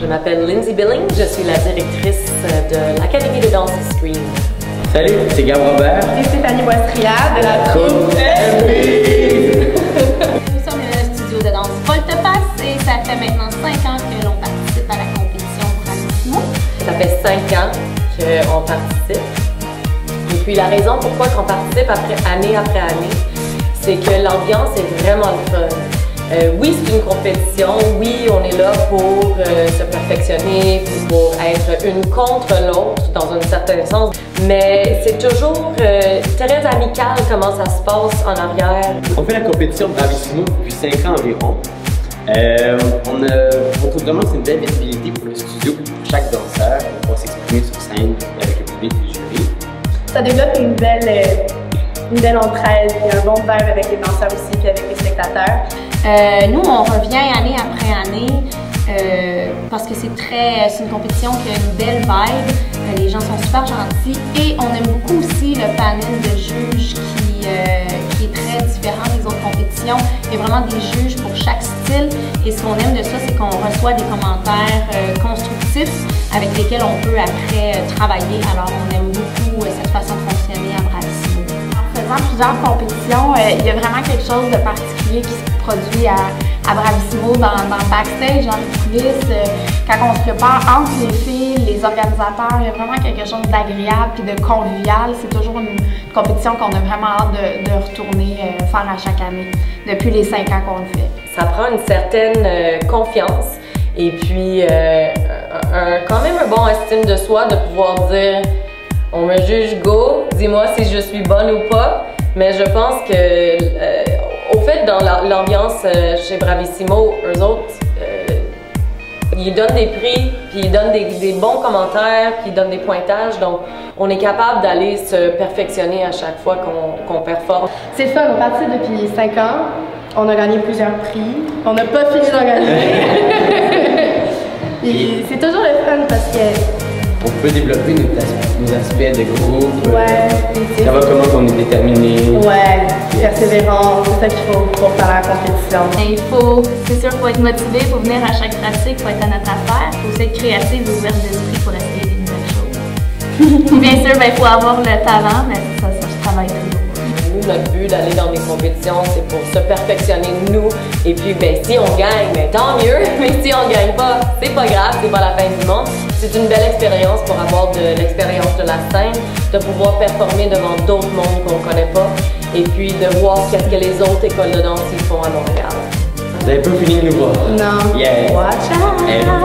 Je m'appelle Lindsay Billing, je suis la directrice de l'Académie de danse Stream. Salut, c'est Gab Robert et Stéphanie Boistria de la troupe FB. Nous sommes le studio de danse Volte-Face et ça fait maintenant 5 ans que l'on participe à la compétition Bravissimo. Ça fait 5 ans qu'on participe. Et puis la raison pourquoi on participe année après année, c'est que l'ambiance est vraiment le fun. Oui, c'est une compétition, oui, on est là pour se perfectionner, pour être une contre l'autre dans un certain sens, mais c'est toujours très amical comment ça se passe en arrière. On fait la compétition Bravissimo depuis 5 ans environ. On trouve vraiment que c'est une belle visibilité pour le studio, pour chaque danseur, pour pouvoir s'exprimer sur scène avec le public et le jury. Ça développe une belle entraide et un bon vibe avec les danseurs aussi puis avec les spectateurs. Nous, on revient année après année parce que c'est une compétition qui a une belle vibe. Les gens sont super gentils et on aime beaucoup aussi le panel de juges qui est très différent des autres compétitions. Il y a vraiment des juges pour chaque style et ce qu'on aime de ça, c'est qu'on reçoit des commentaires constructifs avec lesquels on peut après travailler. Alors, on aime beaucoup cette façon de fonctionner à Bravissimo. En faisant plusieurs compétitions, il y a vraiment quelque chose de particulier qui se produit à Bravissimo dans le backstage, dans les coulisses. Quand on se prépare entre les filles, les organisateurs, il y a vraiment quelque chose d'agréable et de convivial. C'est toujours une compétition qu'on a vraiment hâte de retourner faire à chaque année, depuis les 5 ans qu'on le fait. Ça prend une certaine confiance et puis quand même un bon estime de soi de pouvoir dire on me juge go, dis-moi si je suis bonne ou pas, mais je pense que au fait dans l'ambiance chez Bravissimo, eux autres, ils donnent des prix, puis ils donnent des bons commentaires, puis ils donnent des pointages, donc on est capable d'aller se perfectionner à chaque fois qu'on performe. C'est fun, on participe depuis 5 ans, on a gagné plusieurs prix, on n'a pas fini d'en gagner. C'est toujours le fun parce que on peut développer nos aspects de groupe, ouais, savoir comment on est déterminé. Ouais, persévérance, c'est ça qu'il faut pour faire la compétition. C'est sûr, il faut être motivé, il faut venir à chaque pratique, il faut être à notre affaire, il faut aussi être créatif et ouvert d'esprit pour essayer des nouvelles choses. Bien sûr, il faut avoir le talent, mais ça se travaille toujours. Notre but d'aller dans des compétitions, c'est pour se perfectionner nous. Et puis, si on gagne, tant mieux. Mais si on gagne pas, c'est pas grave, c'est pas la fin du monde. C'est une belle expérience pour avoir de l'expérience de la scène, de pouvoir performer devant d'autres mondes qu'on connaît pas, et puis de voir qu'est-ce que les autres écoles de danse ils font à Montréal. Vous avez pas fini de nous voir? Non. Yeah. Watch out!